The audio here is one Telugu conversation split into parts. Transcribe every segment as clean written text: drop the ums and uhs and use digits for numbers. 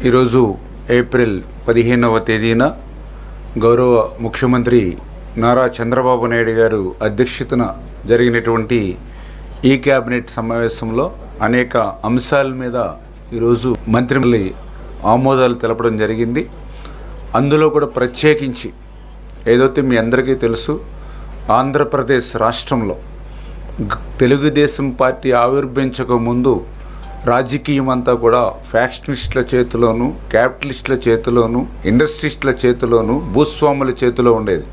ఈరోజు ఏప్రిల్ 15వ తేదీన గౌరవ ముఖ్యమంత్రి నారా చంద్రబాబు నాయుడు గారు అధ్యక్షతన జరిగినటువంటి ఈ కేబినెట్ సమావేశంలో అనేక అంశాల మీద ఈరోజు మంత్రిమండలి ఆమోదాలు తెలపడం జరిగింది. అందులో కూడా ప్రత్యేకించి ఏదైతే మీ అందరికీ తెలుసు, ఆంధ్రప్రదేశ్ రాష్ట్రంలో తెలుగుదేశం పార్టీ ఆవిర్భవించక ముందు రాజకీయం అంతా కూడా ఫ్యాక్షనిస్టుల చేతిలోను, క్యాపిటలిస్టుల చేతిలోను, ఇండస్ట్రీస్టుల చేతిలోను, భూస్వాముల చేతిలో ఉండేది.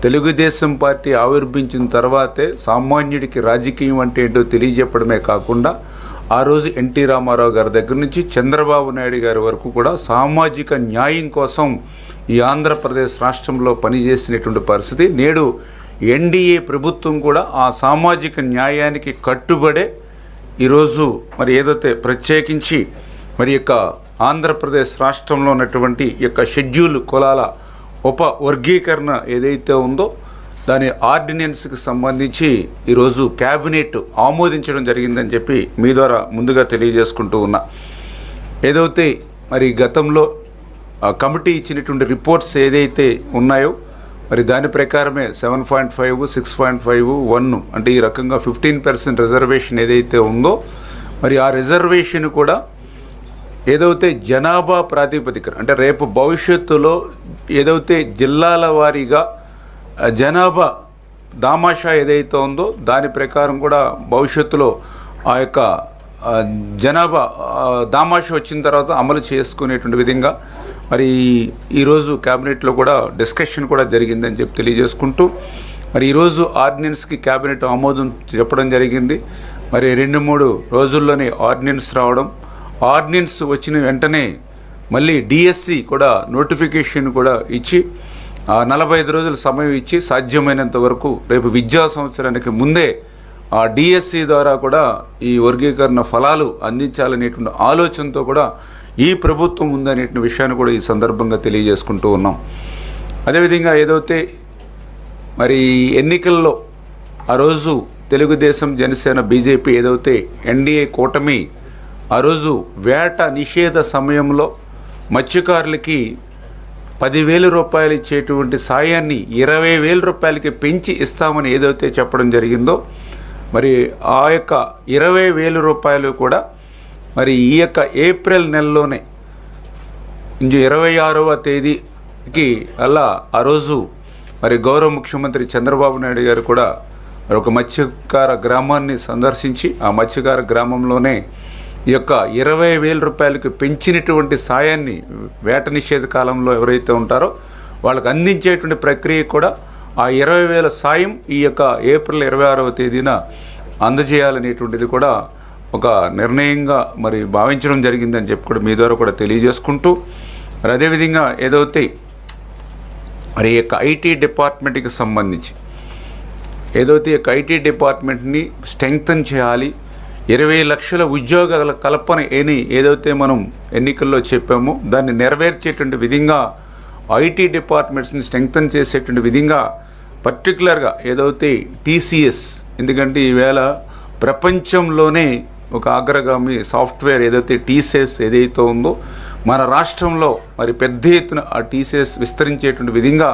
తెలుగుదేశం పార్టీ ఆవిర్భవించిన తర్వాతే సామాన్యుడికి రాజకీయం అంటే ఏంటో తెలియజెప్పడమే కాకుండా ఆ రోజు ఎన్టీ రామారావు గారి దగ్గర నుంచి చంద్రబాబు నాయుడు గారి వరకు కూడా సామాజిక న్యాయం కోసం ఈ ఆంధ్రప్రదేశ్ రాష్ట్రంలో పనిచేసినటువంటి పరిస్థితి. నేడు ఎన్డీఏ ప్రభుత్వం కూడా ఆ సామాజిక న్యాయానికి కట్టుబడే ఈరోజు మరి ఏదైతే ప్రత్యేకించి మరి యొక్క ఆంధ్రప్రదేశ్ రాష్ట్రంలో ఉన్నటువంటి యొక్క షెడ్యూల్ కులాల వర్గీకరణ ఏదైతే ఉందో దాని ఆర్డినెన్స్కి సంబంధించి ఈరోజు క్యాబినెట్ ఆమోదించడం జరిగిందని చెప్పి మీ ద్వారా ముందుగా తెలియజేసుకుంటూ ఉన్నా. ఏదైతే మరి గతంలో కమిటీ ఇచ్చినటువంటి రిపోర్ట్స్ ఏదైతే ఉన్నాయో మరి దాని ప్రకారమే 7.5, 6.5, 1 అంటే ఈ రకంగా 15% రిజర్వేషన్ ఏదైతే ఉందో మరి ఆ రిజర్వేషన్ కూడా ఏదైతే జనాభా ప్రాతిపదికన అంటే రేపు భవిష్యత్తులో ఏదైతే జిల్లాల వారీగా జనాభా దామాషా ఏదైతే ఉందో దాని ప్రకారం కూడా భవిష్యత్తులో ఆ యొక్క జనాభా దామాషా వచ్చిన తర్వాత అమలు చేసుకునేటువంటి విధంగా మరి ఈరోజు క్యాబినెట్లో కూడా డిస్కషన్ కూడా జరిగిందని చెప్పి తెలియజేసుకుంటూ మరి ఈరోజు ఆర్డినెన్స్కి క్యాబినెట్ ఆమోదం చెప్పడం జరిగింది. మరి 2-3 రోజుల్లోనే ఆర్డినెన్స్ రావడం, ఆర్డినెన్స్ వచ్చిన వెంటనే మళ్ళీ డిఎస్సి కూడా నోటిఫికేషన్ కూడా ఇచ్చి 45 రోజుల సమయం ఇచ్చి సాధ్యమైనంత వరకు రేపు విద్యా సంవత్సరానికి ముందే ఆ డిఎస్సి ద్వారా కూడా ఈ వర్గీకరణ ఫలాలు అందించాలనేటువంటి ఆలోచనతో కూడా ఈ ప్రభుత్వం ఉందనే విషయాన్ని కూడా ఈ సందర్భంగా తెలియజేసుకుంటూ ఉన్నాం. అదేవిధంగా ఏదైతే మరి ఎన్నికల్లో ఆ రోజు తెలుగుదేశం, జనసేన, బీజేపీ ఏదైతే ఎన్డీఏ కూటమి ఆ రోజు వేట నిషేధ సమయంలో మత్స్యకారులకి 10,000 రూపాయలు ఇచ్చేటువంటి సాయాన్ని 20,000 రూపాయలకి పెంచి ఇస్తామని ఏదైతే చెప్పడం జరిగిందో మరి ఆ యొక్క 20,000 రూపాయలు కూడా మరి ఈ యొక్క ఏప్రిల్ నెలలోనే 26వ తేదీకి అలా ఆ రోజు మరి గౌరవ ముఖ్యమంత్రి చంద్రబాబు నాయుడు గారు కూడా మరి ఒక మత్స్యకార గ్రామాన్ని సందర్శించి ఆ మత్స్యకార గ్రామంలోనే ఈ యొక్క 20,000 రూపాయలకి పెంచినటువంటి సాయాన్ని వేట నిషేధ కాలంలో ఎవరైతే ఉంటారో వాళ్ళకి అందించేటువంటి ప్రక్రియ కూడా ఆ 20,000 సాయం ఈ యొక్క ఏప్రిల్ 26వ తేదీన అందజేయాలనేటువంటిది కూడా ఒక నిర్ణయంగా మరి భావించడం జరిగిందని చెప్పి కూడా మీ ద్వారా కూడా తెలియజేసుకుంటూ మరి అదేవిధంగా ఏదైతే మరి ఈ యొక్క ఐటీ డిపార్ట్మెంట్కి సంబంధించి ఏదైతే ఈ యొక్క ఐటీ డిపార్ట్మెంట్ని స్ట్రెంగ్తన్ చేయాలి, 20 లక్షల ఉద్యోగాల కల్పన ఏదైతే మనం ఎన్నికల్లో చెప్పామో దాన్ని నెరవేర్చేటువంటి విధంగా ఐటీ డిపార్ట్మెంట్స్ని స్ట్రెంగ్తన్ చేసేటువంటి విధంగా పర్టికులర్గా ఏదైతే టీసీఎస్, ఎందుకంటే ఈవేళ ప్రపంచంలోనే ఒక అగ్రగామి సాఫ్ట్వేర్ ఏదైతే టీసీఎస్ ఏదైతే ఉందో మన రాష్ట్రంలో మరి పెద్ద ఎత్తున ఆ టీసీఎస్ విస్తరించేటువంటి విధంగా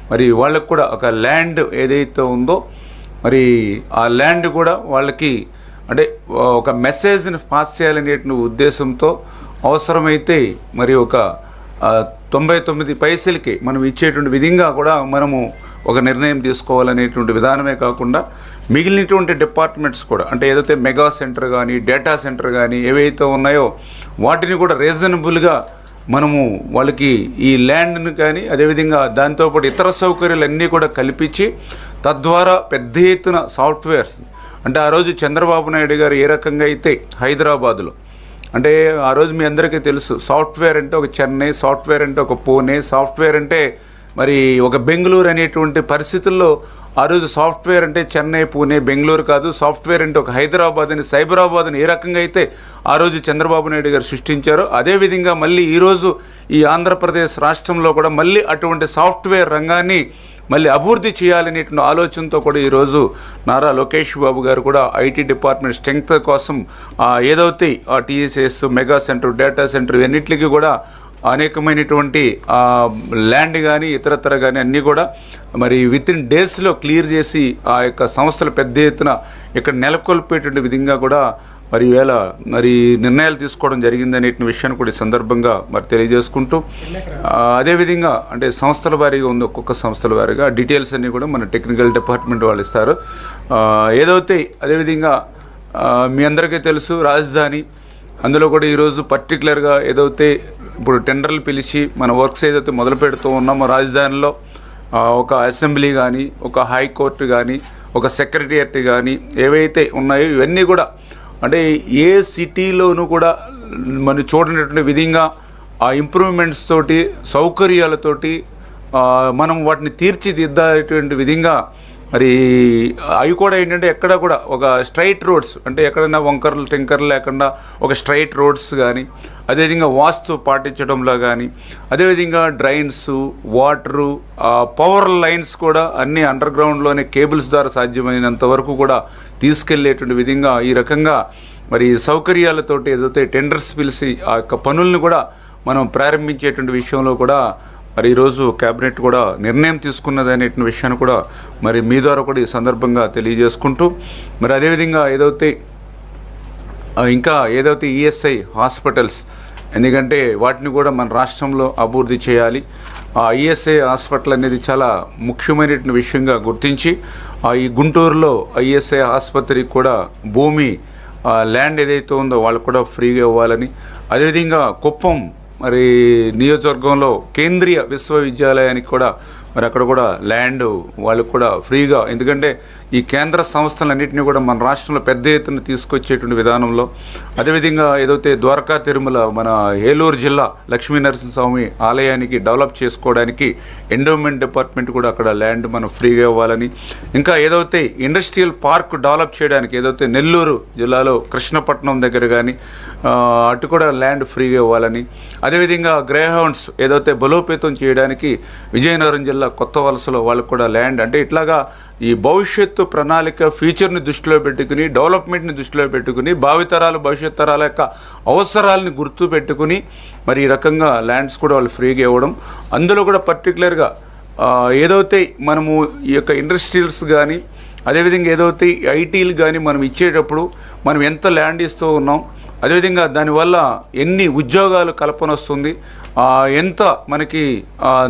మరి వాళ్ళకు కూడా ఒక ల్యాండ్ ఏదైతే ఉందో మరి ఆ ల్యాండ్ కూడా వాళ్ళకి అంటే ఒక మెసేజ్ని పాస్ చేయాలనేటువంటి ఉద్దేశంతో అవసరమైతే మరి ఒక 99 పైసలకి మనం ఇచ్చేటువంటి విధంగా కూడా మనము ఒక నిర్ణయం తీసుకోవాలనేటువంటి విధానమే కాకుండా మిగిలినటువంటి డిపార్ట్మెంట్స్ కూడా అంటే ఏదైతే మెగా సెంటర్ కానీ డేటా సెంటర్ కానీ ఏవైతే ఉన్నాయో వాటిని కూడా రీజనబుల్గా మనము వాళ్ళకి ఈ ల్యాండ్ను కానీ అదేవిధంగా దాంతోపాటు ఇతర సౌకర్యాలన్నీ కూడా కల్పించి తద్వారా పెద్ద ఎత్తున సాఫ్ట్వేర్స్ అంటే ఆ రోజు చంద్రబాబు నాయుడు గారు ఏ రకంగా అయితే హైదరాబాదులో అంటే ఆ రోజు మీ అందరికీ తెలుసు సాఫ్ట్వేర్ అంటే ఒక చెన్నై, సాఫ్ట్వేర్ అంటే ఒక పూణే, సాఫ్ట్వేర్ అంటే మరి ఒక బెంగళూరు అనేటువంటి పరిస్థితుల్లో ఆ రోజు సాఫ్ట్వేర్ అంటే చెన్నై, పూణే, బెంగళూరు కాదు, సాఫ్ట్వేర్ అంటే ఒక హైదరాబాద్ అని, సైబరాబాద్ అని ఏ రకంగా అయితే ఆ రోజు చంద్రబాబు నాయుడు గారు సృష్టించారో అదేవిధంగా మళ్ళీ ఈరోజు ఈ ఆంధ్రప్రదేశ్ రాష్ట్రంలో కూడా మళ్ళీ అటువంటి సాఫ్ట్వేర్ రంగాన్ని మళ్ళీ అభివృద్ధి చేయాలనేటువంటి ఆలోచనతో కూడా ఈరోజు నారా లోకేష్ బాబు గారు కూడా ఐటీ డిపార్ట్మెంట్ స్ట్రెంగ్త్ కోసం ఏదైతే TSS, mega centre, data centre ఇవన్నిటికీ కూడా అనేకమైనటువంటి ల్యాండ్ కానీ ఇతరత్ర కానీ అన్నీ కూడా మరి విత్ ఇన్ డేస్లో క్లియర్ చేసి ఆ యొక్క సంస్థలు పెద్ద ఎత్తున ఇక్కడ నెలకొల్పేటువంటి విధంగా కూడా మరి ఈవేళ మరి నిర్ణయాలు తీసుకోవడం జరిగిందనే విషయాన్ని కూడా ఈ సందర్భంగా మరి తెలియజేసుకుంటూ అదేవిధంగా అంటే సంస్థల వారీగా ఉంది, ఒక్కొక్క సంస్థల వారీగా డీటెయిల్స్ అన్నీ కూడా మన టెక్నికల్ డిపార్ట్మెంట్ వాళ్ళు ఇస్తారు. ఏదైతే అదేవిధంగా మీ అందరికీ తెలుసు రాజధాని, అందులో కూడా ఈరోజు పర్టికులర్గా ఏదైతే ఇప్పుడు టెండర్లు పిలిచి మన వర్క్స్ ఏదైతే మొదలు పెడుతూ ఉన్నామో రాజధానిలో ఒక అసెంబ్లీ కానీ, ఒక హైకోర్టు కానీ, ఒక సెక్రటేరియట్ కానీ ఏవైతే ఉన్నాయో ఇవన్నీ కూడా అంటే ఏ సిటీలోనూ కూడా మనం చూడనటువంటి విధంగా ఆ ఇంప్రూవ్మెంట్స్ తోటి, సౌకర్యాలతోటి మనం వాటిని తీర్చిదిద్దేటువంటి విధంగా మరి అవి కూడా ఏంటంటే ఎక్కడ కూడా ఒక స్ట్రైట్ రోడ్స్ అంటే ఎక్కడైనా వంకర్లు టింకర్లు లేకుండా ఒక స్ట్రైట్ రోడ్స్ కానీ, అదేవిధంగా వాస్తు పాటించడంలో కానీ, అదేవిధంగా డ్రైన్స్, వాటరు, పవర్ లైన్స్ కూడా అన్ని అండర్ గ్రౌండ్లోనే కేబుల్స్ ద్వారా సాధ్యమైనంత వరకు కూడా తీసుకెళ్లేటువంటి విధంగా ఈ రకంగా మరి సౌకర్యాలతోటి ఏదైతే టెండర్స్ పిలిచి ఆ యొక్క పనులను కూడా మనం ప్రారంభించేటువంటి విషయంలో కూడా మరి ఈరోజు కేబినెట్ కూడా నిర్ణయం తీసుకున్నది అనే విషయాన్ని కూడా మరి మీ ద్వారా కూడా ఈ సందర్భంగా తెలియజేసుకుంటూ మరి అదేవిధంగా ఏదైతే ఈఎస్ఐ హాస్పిటల్స్, ఎందుకంటే వాటిని కూడా మన రాష్ట్రంలో అభివృద్ధి చేయాలి. ఆ ఈఎస్ఐ హాస్పిటల్ అనేది చాలా ముఖ్యమైన విషయంగా గుర్తించి ఈ గుంటూరులో ఈఎస్ఐ ఆసుపత్రికి కూడా భూమి ల్యాండ్ ఏదైతే ఉందో వాళ్ళకు కూడా ఫ్రీగా ఇవ్వాలని, అదేవిధంగా కుప్పం మరి నియోజకవర్గంలో కేంద్రీయ విశ్వవిద్యాలయానికి కూడా మరి అక్కడ కూడా ల్యాండ్ వాళ్ళకు కూడా ఫ్రీగా, ఎందుకంటే ఈ కేంద్ర సంస్థలన్నింటినీ కూడా మన రాష్ట్రంలో పెద్ద ఎత్తున తీసుకొచ్చేటువంటి విధానంలో, అదేవిధంగా ఏదైతే ద్వారకా తిరుమల మన ఏలూరు జిల్లా లక్ష్మీనరసింహస్వామి ఆలయానికి డెవలప్ చేసుకోవడానికి ఎండోమెంట్ డిపార్ట్మెంట్ కూడా అక్కడ ల్యాండ్ మనం ఫ్రీగా ఇవ్వాలని, ఇంకా ఏదైతే ఇండస్ట్రియల్ పార్క్ డెవలప్ చేయడానికి ఏదైతే నెల్లూరు జిల్లాలో కృష్ణపట్నం దగ్గర కానీ అటు కూడా ల్యాండ్ ఫ్రీగా ఇవ్వాలని, అదేవిధంగా గ్రేహౌండ్స్ ఏదైతే బలోపేతం చేయడానికి విజయనగరం జిల్లా కొత్త వలసలో వాళ్ళకు కూడా ల్యాండ్, అంటే ఇట్లాగా ఈ భవిష్యత్తు ప్రణాళిక ఫ్యూచర్ని దృష్టిలో పెట్టుకుని, డెవలప్మెంట్ని దృష్టిలో పెట్టుకుని, భావితరాలు భవిష్యత్ తరాల యొక్క అవసరాలని గుర్తు పెట్టుకుని మరి ఈ రకంగా ల్యాండ్స్ కూడా వాళ్ళు ఫ్రీగా ఇవ్వడం, అందులో కూడా పర్టికులర్గా ఏదైతే మనము ఈ యొక్క ఇండస్ట్రియల్స్ కానీ, అదేవిధంగా ఏదైతే ఐటీలు కానీ మనం ఇచ్చేటప్పుడు మనం ఎంత ల్యాండ్ ఇస్తూ ఉన్నాం, అదేవిధంగా దానివల్ల ఎన్ని ఉద్యోగాలు కల్పన వస్తుంది, ఎంత మనకి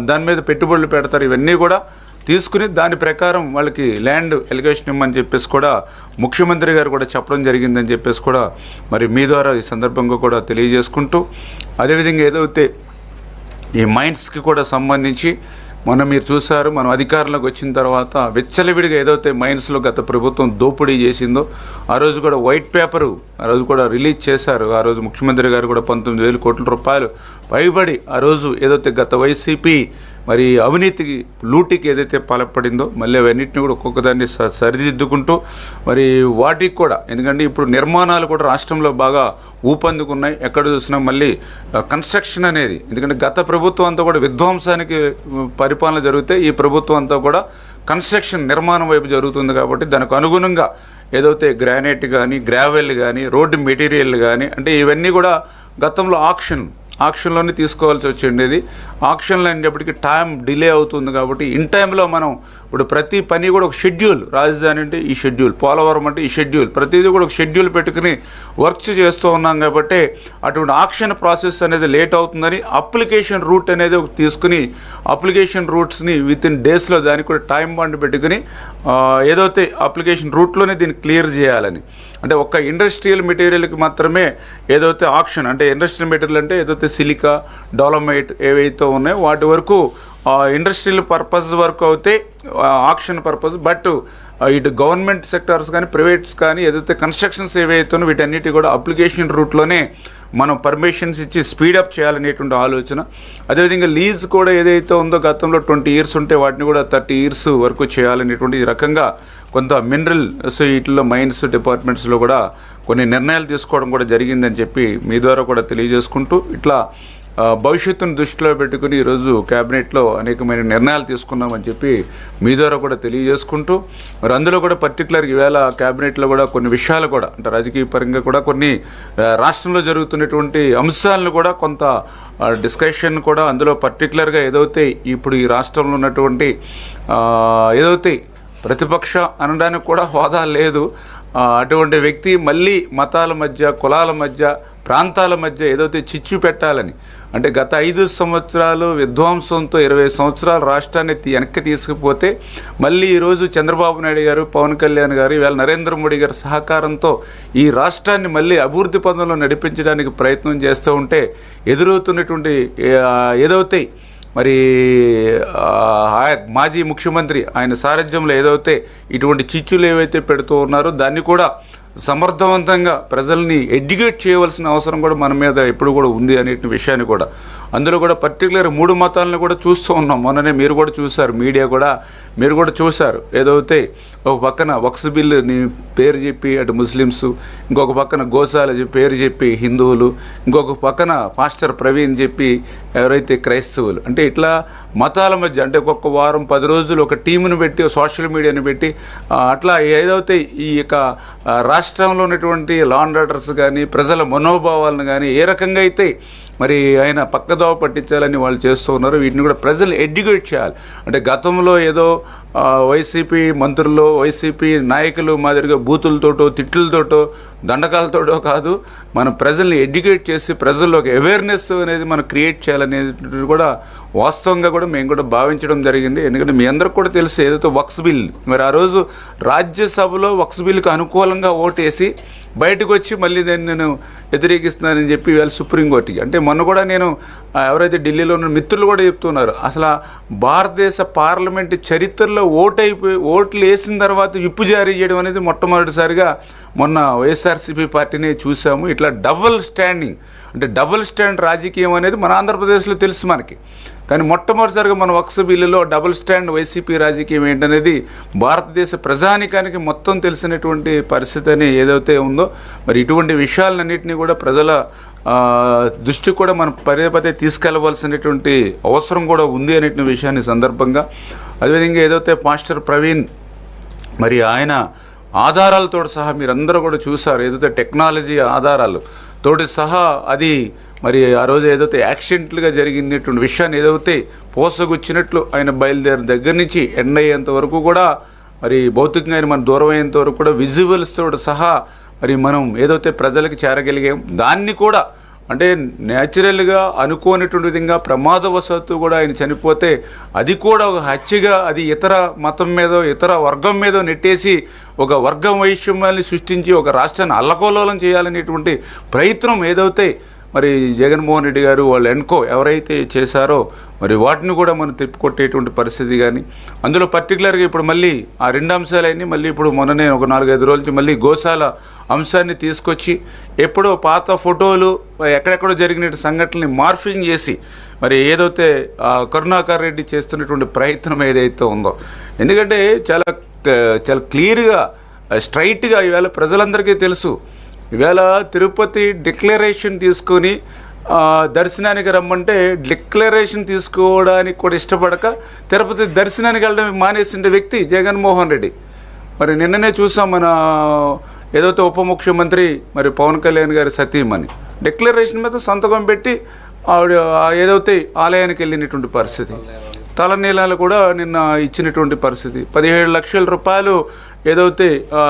దాని మీద పెట్టుబడులు పెడతారు, ఇవన్నీ కూడా తీసుకుని దాని ప్రకారం వాళ్ళకి ల్యాండ్ ఎలిగేషన్ ఇమ్మని చెప్పేసి కూడా ముఖ్యమంత్రి గారు కూడా చెప్పడం జరిగిందని చెప్పేసి కూడా మరి మీ ద్వారా ఈ సందర్భంగా కూడా తెలియజేసుకుంటూ, అదేవిధంగా ఏదైతే ఈ మైన్స్కి కూడా సంబంధించి మొన్న మీరు చూశారు, మనం అధికారంలోకి వచ్చిన తర్వాత విచ్చలవిడిగా ఏదైతే మైన్స్లో గత ప్రభుత్వం దోపిడీ చేసిందో ఆ రోజు కూడా వైట్ పేపరు ఆ రోజు కూడా రిలీజ్ చేశారు. ఆ రోజు ముఖ్యమంత్రి గారు కూడా 19,000 కోట్ల రూపాయలు పైబడి ఆ రోజు ఏదైతే గత వైసీపీ మరి అవినీతికి లూటికి ఏదైతే పాల్పడిందో మళ్ళీ అవన్నింటినీ కూడా ఒక్కొక్కదాన్ని సరిదిద్దుకుంటూ మరి వాటికి కూడా, ఎందుకంటే ఇప్పుడు నిర్మాణాలు కూడా రాష్ట్రంలో బాగా ఊపందుకున్నాయి. ఎక్కడ చూసినా మళ్ళీ కన్స్ట్రక్షన్ అనేది, ఎందుకంటే గత ప్రభుత్వం అంతా కూడా విధ్వంసానికి పరిపాలన జరిగితే ఈ ప్రభుత్వం అంతా కూడా కన్స్ట్రక్షన్ నిర్మాణం వైపు జరుగుతుంది. కాబట్టి దానికి అనుగుణంగా ఏదైతే గ్రానైట్ కానీ, గ్రావెల్ కానీ, రోడ్డు మెటీరియల్ కానీ, అంటే ఇవన్నీ కూడా గతంలో ఆక్షన్లోనే తీసుకోవాల్సి వచ్చిండేది. ఆక్షన్లో అనేటప్పటికీ టైం డిలే అవుతుంది. కాబట్టి ఇన్ టైంలో మనం ఇప్పుడు ప్రతి పని కూడా ఒక షెడ్యూల్, రాజధాని అంటే ఈ షెడ్యూల్, పోలవరం అంటే ఈ షెడ్యూల్, ప్రతిదీ కూడా ఒక షెడ్యూల్ పెట్టుకుని వర్క్స్ చేస్తూ ఉన్నాం. కాబట్టి అటువంటి ఆక్షన్ ప్రాసెస్ అనేది లేట్ అవుతుందని అప్లికేషన్ రూట్ అనేది ఒక తీసుకుని అప్లికేషన్ రూట్స్ని విత్ ఇన్ డేస్లో దానికి కూడా టైం బాండ్ పెట్టుకుని ఏదైతే అప్లికేషన్ రూట్లోనే దీన్ని క్లియర్ చేయాలని, అంటే ఒక్క ఇండస్ట్రియల్ మెటీరియల్కి మాత్రమే ఏదైతే ఆక్షన్, అంటే ఇండస్ట్రియల్ మెటీరియల్ అంటే ఏదైతే సిలికా, డోలమైట్ ఏవైతే ఉన్నాయో వాటి వరకు ఇండస్ట్రియల్ పర్పస్ వరకు అయితే ఆక్షన్ పర్పస్. బట్ ఇటు గవర్నమెంట్ సెక్టార్స్ కానీ, ప్రైవేట్స్ కానీ ఏదైతే కన్స్ట్రక్షన్స్ ఏవైతే వీటన్నిటి కూడా అప్లికేషన్ రూట్లోనే మనం పర్మిషన్స్ ఇచ్చి స్పీడప్ చేయాలనేటువంటి ఆలోచన. అదేవిధంగా లీజ్ కూడా ఏదైతే ఉందో గతంలో 20 years ఉంటే వాటిని కూడా 30 years వరకు చేయాలనేటువంటి రకంగా కొంత మినరల్స్ వీటిల్లో మైన్స్ డిపార్ట్మెంట్స్లో కూడా కొన్ని నిర్ణయాలు తీసుకోవడం కూడా జరిగిందని చెప్పి మీ ద్వారా కూడా తెలియజేసుకుంటూ, ఇట్లా భవిష్యత్తును దృష్టిలో పెట్టుకుని ఈరోజు క్యాబినెట్లో అనేకమైన నిర్ణయాలు తీసుకున్నామని చెప్పి మీ ద్వారా కూడా తెలియజేసుకుంటూ, మరి అందులో కూడా పర్టికులర్గా ఈవేళ క్యాబినెట్లో కూడా కొన్ని విషయాలు కూడా అంటే రాజకీయ పరంగా కూడా కొన్ని రాష్ట్రంలో జరుగుతున్నటువంటి అంశాలను కూడా కొంత డిస్కషన్ కూడా అందులో పర్టికులర్గా ఏదైతే ఇప్పుడు ఈ రాష్ట్రంలో ఉన్నటువంటి ఏదైతే ప్రతిపక్ష అనడానికి కూడా హోదా లేదు, అటువంటి వ్యక్తి మళ్ళీ మతాల మధ్య, కులాల మధ్య, ప్రాంతాల మధ్య ఏదైతే చిచ్చు పెట్టాలని, అంటే గత 5 సంవత్సరాలు విధ్వంసంతో 20 సంవత్సరాలు రాష్ట్రాన్ని వెనక్కి తీసుకుపోతే మళ్ళీ ఈరోజు చంద్రబాబు నాయుడు గారు, పవన్ కళ్యాణ్ గారు, ఇవాళ నరేంద్ర మోడీ గారి సహకారంతో ఈ రాష్ట్రాన్ని మళ్ళీ అభివృద్ధి పథంలో నడిపించడానికి ప్రయత్నం చేస్తూ ఉంటే ఎదురవుతున్నటువంటి ఏదైతే మరి మాజీ ముఖ్యమంత్రి ఆయన సారథ్యంలో ఏదైతే ఇటువంటి చిచ్చులు ఏవైతే పెడుతూ ఉన్నారో దాన్ని కూడా సమర్థవంతంగా ప్రజల్ని ఎడ్యుకేట్ చేయవలసిన అవసరం కూడా మన మీద ఎప్పుడు కూడా ఉంది అనే విషయాన్ని కూడా అందులో కూడా పర్టికులర్ 3 మతాలను కూడా చూస్తూ ఉన్నాం. మొన్ననే మీరు కూడా చూశారు, మీడియా కూడా మీరు కూడా చూశారు. ఏదైతే ఒక పక్కన వక్స్ బిల్లుని పేరు చెప్పి అటు ముస్లిమ్స్, ఇంకొక పక్కన గోశాల పేరు చెప్పి హిందువులు, ఇంకొక పక్కన పాస్టర్ ప్రవీణ్ చెప్పి ఎవరైతే క్రైస్తవులు, అంటే ఇట్లా మతాల మధ్య అంటే ఒక్కొక్క వారం 10 రోజులు ఒక టీమును పెట్టి సోషల్ మీడియాని పెట్టి అట్లా ఏదైతే ఈ యొక్క రాష్ట్రంలో ఉన్నటువంటి లా అండ్ ఆర్డర్స్ కానీ ప్రజల మనోభావాలను కానీ ఏ రకంగా అయితే మరి ఆయన పక్కదోవ పట్టించాలని వాళ్ళు చేస్తూ ఉన్నారు. వీటిని కూడా ప్రజలు ఎడ్యుకేట్ చేయాలి. అంటే గతంలో ఏదో వైసీపీ మంత్రులు, వైసీపీ నాయకులు మాదిరిగా బూతులతోటో, తిట్లతోటో, దండకాలతోటో కాదు, మనం ప్రజల్ని ఎడ్యుకేట్ చేసి ప్రజల్లో ఒక అవేర్నెస్ అనేది మనం క్రియేట్ చేయాలనేది కూడా వాస్తవంగా కూడా మేము కూడా భావించడం జరిగింది. ఎందుకంటే మీ అందరికి కూడా తెలుసు ఏదైతే వక్స్ బిల్, మరి ఆ రోజు రాజ్యసభలో వక్స్ బిల్కి అనుకూలంగా ఓటేసి బయటకు వచ్చి మళ్ళీ దాన్ని నేను వ్యతిరేకిస్తున్నానని చెప్పి ఇవాళ సుప్రీంకోర్టుకి, అంటే మొన్న కూడా నేను ఎవరైతే ఢిల్లీలో ఉన్న మిత్రులు కూడా చెప్తున్నారు, అసలు భారతదేశ పార్లమెంటు చరిత్రలో ఓట్లు వేసిన తర్వాత విప్పు జారీ చేయడం అనేది మొట్టమొదటిసారిగా మొన్న వైఎస్ఆర్సీపీ పార్టీని చూసాము. ఇట్లా డబుల్ స్టాండింగ్ అంటే డబుల్ స్టాండ్ రాజకీయం అనేది మన ఆంధ్రప్రదేశ్లో తెలుసు మనకి, కానీ మొట్టమొదటిసారిగా మన వక్స్ బిల్లులో డబుల్ స్టాండ్ వైసీపీ రాజకీయం ఏంటనేది భారతదేశ ప్రజానికానికి మొత్తం తెలిసినటువంటి పరిస్థితి అని ఏదైతే ఉందో, మరి ఇటువంటి విషయాలన్నింటినీ కూడా ప్రజల దృష్టి కూడా మనం పదే తీసుకెళ్లవలసినటువంటి అవసరం కూడా ఉంది అనే విషయాన్ని సందర్భంగా, అదేవిధంగా ఏదైతే పాస్టర్ ప్రవీణ్ మరి ఆయన ఆధారాలతో సహా మీరందరూ కూడా చూసారు, ఏదైతే టెక్నాలజీ ఆధారాలు తోటి సహా అది మరి ఆ రోజు ఏదైతే యాక్సిడెంట్లుగా జరిగినటువంటి విషయాన్ని ఏదైతే పోసగుచ్చినట్లు ఆయన బయలుదేరిన దగ్గర నుంచి ఎండ్ అయ్యేంత వరకు కూడా మరి భౌతికంగా ఆయన మనం దూరం అయ్యేంత వరకు కూడా విజువల్స్ తోటి సహా మరి మనం ఏదైతే ప్రజలకు చేరగలిగాం, దాన్ని కూడా అంటే న్యాచురల్గా అనుకోనటువంటి విధంగా ప్రమాదవశాత్తు కూడా ఆయన చనిపోతే అది కూడా ఒక హత్యగా అది ఇతర మతం మీదో ఇతర వర్గం మీదో నెట్టేసి ఒక వర్గం వైషమ్యాన్ని సృష్టించి ఒక రాష్ట్రాన్ని అల్లకల్లోలం చేయాలనేటువంటి ప్రయత్నం ఏదైతే మరి జగన్మోహన్ రెడ్డి గారు వాళ్ళు ఎన్కో ఎవరైతే చేశారో మరి వాటిని కూడా మనం తిప్పికొట్టేటువంటి పరిస్థితి కానీ, అందులో పర్టికులర్గా ఇప్పుడు మళ్ళీ ఆ 2 అంశాలన్నీ మళ్ళీ ఇప్పుడు మొన్ననే ఒక 4-5 రోజుల నుంచి మళ్ళీ గోశాల అంశాన్ని తీసుకొచ్చి ఎప్పుడో పాత ఫోటోలు ఎక్కడెక్కడో జరిగిన సంఘటనల్ని మార్ఫింగ్ చేసి మరి ఏదైతే కరుణాకర్ రెడ్డి చేస్తున్నటువంటి ప్రయత్నం ఏదైతే ఉందో, ఎందుకంటే చాలా క్లియర్గా స్ట్రైట్గా ఈవేళ ప్రజలందరికీ తెలుసు, ఈవేళ తిరుపతి డిక్లరేషన్ తీసుకొని దర్శనానికి రమ్మంటే డిక్లరేషన్ తీసుకోవడానికి కూడా ఇష్టపడక తిరుపతి దర్శనానికి వెళ్ళడం మానేసిన వ్యక్తి జగన్మోహన్ రెడ్డి. మరి నిన్ననే చూసాం మన ఏదైతే ఉప ముఖ్యమంత్రి మరి పవన్ కళ్యాణ్ గారి సతీమణి డిక్లరేషన్ మీద సంతకం పెట్టి ఆవిడ ఏదైతే ఆలయానికి వెళ్ళినటువంటి పరిస్థితి, తలనీలాలు కూడా నిన్న ఇచ్చినటువంటి పరిస్థితి, 17 లక్షల రూపాయలు ఏదైతే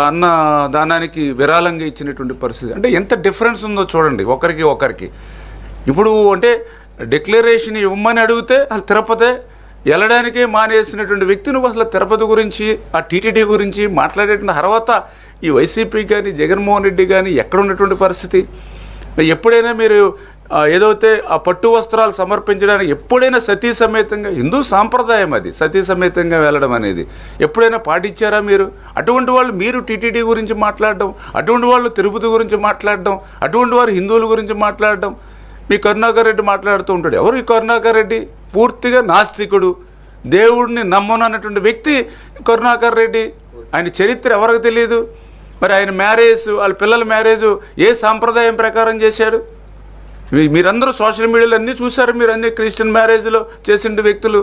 అన్న దానానికి విరాళంగా ఇచ్చినటువంటి పరిస్థితి. అంటే ఎంత డిఫరెన్స్ ఉందో చూడండి ఒకరికి. ఇప్పుడు అంటే డిక్లరేషన్ ఇవ్వమని అడిగితే అసలు తిరుపతి వెళ్ళడానికే మానేసినటువంటి వ్యక్తి నువ్వు అసలు తిరుపతి గురించి ఆ టీటీడీ గురించి మాట్లాడేటువంటి తర్వాత ఈ వైసీపీ కానీ జగన్మోహన్ రెడ్డి కానీ ఎక్కడ ఉన్నటువంటి పరిస్థితి? ఎప్పుడైనా మీరు ఏదైతే ఆ పట్టు వస్త్రాలు సమర్పించడానికి ఎప్పుడైనా సతీ సమేతంగా, హిందూ సాంప్రదాయం అది సతీ సమేతంగా వెళ్ళడం అనేది, ఎప్పుడైనా పాటించారా మీరు? అటువంటి వాళ్ళు మీరు టీటీడీ గురించి మాట్లాడడం, అటువంటి వాళ్ళు తిరుపతి గురించి మాట్లాడడం, అటువంటి వారు హిందువుల గురించి మాట్లాడడం. మీ కరుణాకర్ రెడ్డి మాట్లాడుతూ ఉంటాడు. ఎవరు ఈ కరుణాకర్ రెడ్డి? పూర్తిగా నాస్తికుడు, దేవుడిని నమ్మనన్నటువంటి వ్యక్తి కరుణాకర్ రెడ్డి. ఆయన చరిత్ర ఎవరికి తెలియదు. మరి ఆయన మ్యారేజ్, వాళ్ళ పిల్లల మ్యారేజ్ ఏ సాంప్రదాయం ప్రకారం చేశాడు? మీరందరూ సోషల్ మీడియాలో అన్నీ చూశారు. మీరు అన్ని క్రిస్టియన్ మ్యారేజ్లో చేసిన వ్యక్తులు.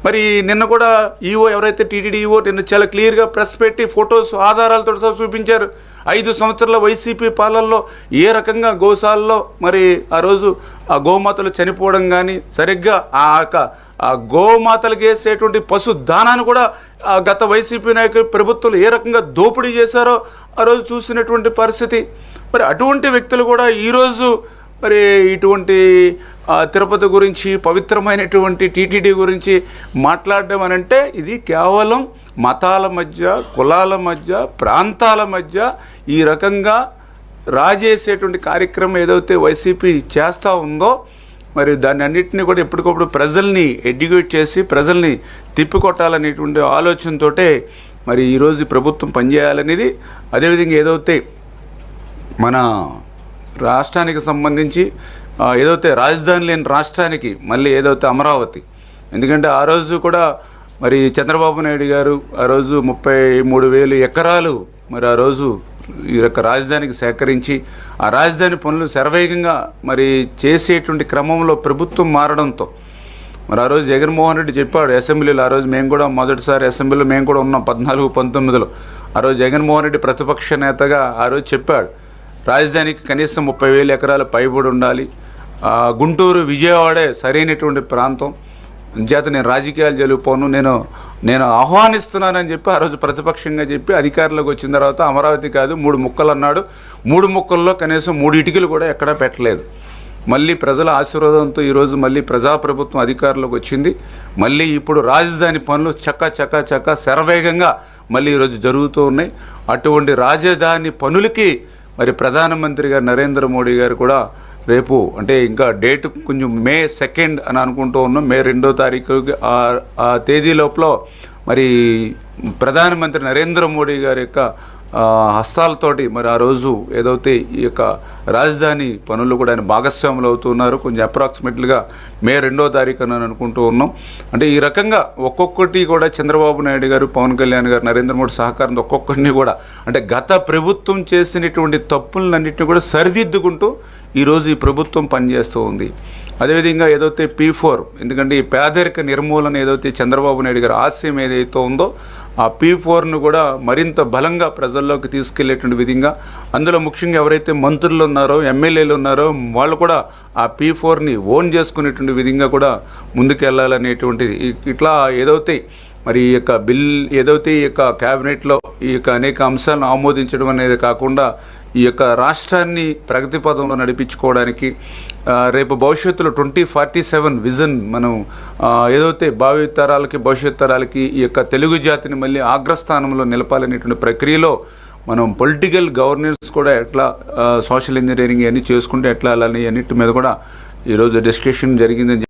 మరి నిన్న కూడా ఈవో, ఎవరైతే టీటీడీ ఈవో, నిన్న చాలా క్లియర్గా ప్రెస్ పెట్టి ఫొటోస్ ఆధారాలతో సహా చూపించారు. 5 సంవత్సరాల వైసీపీ పాలనలో ఏ రకంగా గోశాలలో మరి ఆ రోజు ఆ గోమాతలు చనిపోవడం కానీ, సరిగ్గా ఆ గోమాతలకు వేసేటువంటి పశు దానాన్ని కూడా గత వైసీపీ నాయకులు ప్రభుత్వాలు ఏ రకంగా దోపిడీ చేశారో ఆ రోజు చూసినటువంటి పరిస్థితి. మరి అటువంటి వ్యక్తులు కూడా ఈరోజు మరి ఇటువంటి తిరుపతి గురించి, పవిత్రమైనటువంటి టీటీడీ గురించి మాట్లాడడం అనంటే ఇది కేవలం మతాల మధ్య, కులాల మధ్య, ప్రాంతాల మధ్య ఈ రకంగా రాజేసేటువంటి కార్యక్రమం ఏదైతే వైసీపీ చేస్తూ ఉందో, మరి దాన్ని అన్నింటినీ కూడా ఎప్పటికప్పుడు ప్రజల్ని ఎడ్యుకేట్ చేసి ప్రజల్ని తిప్పికొట్టాలనేటువంటి ఆలోచనతోటే మరి ఈరోజు ప్రభుత్వం పనిచేయాలనేది. అదేవిధంగా ఏదైతే మన రాష్ట్రానికి సంబంధించి ఏదైతే రాజధాని లేని రాష్ట్రానికి మళ్ళీ ఏదైతే అమరావతి, ఎందుకంటే ఆ రోజు కూడా మరి చంద్రబాబు నాయుడు గారు ఆ రోజు 33,000 ఎకరాలు మరి ఆ రోజు ఈ యొక్క రాజధానికి సేకరించి ఆ రాజధాని పనులు శరవేగంగా మరి చేసేటువంటి క్రమంలో ప్రభుత్వం మారడంతో మరి ఆ రోజు జగన్మోహన్ రెడ్డి చెప్పాడు అసెంబ్లీలో. ఆ రోజు మేము కూడా మొదటిసారి అసెంబ్లీలో మేము కూడా ఉన్నాం 14-19లో. ఆ రోజు జగన్మోహన్ రెడ్డి ప్రతిపక్ష నేతగా ఆ రోజు చెప్పాడు రాజధానికి కనీసం 30,000 ఎకరాలు పైబడి ఉండాలి, గుంటూరు విజయవాడే సరైనటువంటి ప్రాంతం, చేత నేను రాజకీయాలు జరిగిపోను, నేను ఆహ్వానిస్తున్నానని చెప్పి ఆ రోజు ప్రతిపక్షంగా చెప్పి అధికారంలోకి వచ్చిన తర్వాత అమరావతి కాదు 3 ముక్కలు అన్నాడు. 3 ముక్కల్లో కనీసం 3 ఇటుకలు కూడా ఎక్కడా పెట్టలేదు. మళ్ళీ ప్రజల ఆశీర్వాదంతో ఈరోజు మళ్ళీ ప్రజాప్రభుత్వం అధికారంలోకి వచ్చింది. మళ్ళీ ఇప్పుడు రాజధాని పనులు చక్క శరవేగంగా మళ్ళీ ఈరోజు జరుగుతూ ఉన్నాయి. అటువంటి రాజధాని పనులకి మరి ప్రధానమంత్రి గారు నరేంద్ర మోడీ గారు కూడా రేపు, అంటే ఇంకా డేట్ కొంచెం May 2 అని అనుకుంటూ ఉన్నాం, May 2వ తారీఖు ఆ తేదీ లోపల మరి ప్రధానమంత్రి నరేంద్ర మోడీ గారి యొక్క హస్తాలతోటి మరి ఆ రోజు ఏదైతే ఈ యొక్క రాజధాని పనులు కూడా ఆయన భాగస్వాములు అవుతున్నారు. కొంచెం అప్రాక్సిమేట్లీగా May 2వ తారీఖు అని అనుకుంటూ ఉన్నాం. అంటే ఈ రకంగా ఒక్కొక్కటి కూడా చంద్రబాబు నాయుడు గారు, పవన్ కళ్యాణ్ గారు, నరేంద్ర మోడీ సహకారంతో ఒక్కొక్కటిని కూడా అంటే గత ప్రభుత్వం చేసినటువంటి తప్పులన్నింటినీ కూడా సరిదిద్దుకుంటూ ఈరోజు ఈ ప్రభుత్వం పనిచేస్తూ ఉంది. అదేవిధంగా ఏదైతే P4, ఎందుకంటే ఈ పేదరిక నిర్మూలన ఏదైతే చంద్రబాబు నాయుడు గారి ఆశయం ఏదైతే ఉందో ఆ P4ను కూడా మరింత బలంగా ప్రజల్లోకి తీసుకెళ్లేటువంటి విధంగా, అందులో ముఖ్యంగా ఎవరైతే మంత్రులు ఉన్నారో, ఎమ్మెల్యేలు ఉన్నారో వాళ్ళు కూడా ఆ P4ని ఓన్ చేసుకునేటువంటి విధంగా కూడా ముందుకెళ్లాలనేటువంటి ఇట్లా ఏదైతే మరి ఈ యొక్క బిల్ ఏదైతే ఈ యొక్క క్యాబినెట్లో ఈ యొక్క అనేక అంశాలను ఆమోదించడం అనేది కాకుండా ఈ యొక్క రాష్ట్రాన్ని ప్రగతి పదంలో నడిపించుకోవడానికి రేపు భవిష్యత్తులో 2047 విజన్ మనం ఏదైతే భవిష్యత్ తరాలకి ఈ యొక్క తెలుగు జాతిని మళ్ళీ అగ్రస్థానంలో నిలపాలనేటువంటి ప్రక్రియలో మనం పొలిటికల్ గవర్నెన్స్ కూడా ఎట్లా, సోషల్ ఇంజనీరింగ్ అన్నీ చేసుకుంటే ఎట్లా, అలాని అన్నిటి మీద కూడా ఈరోజు డిస్కషన్ జరిగిందని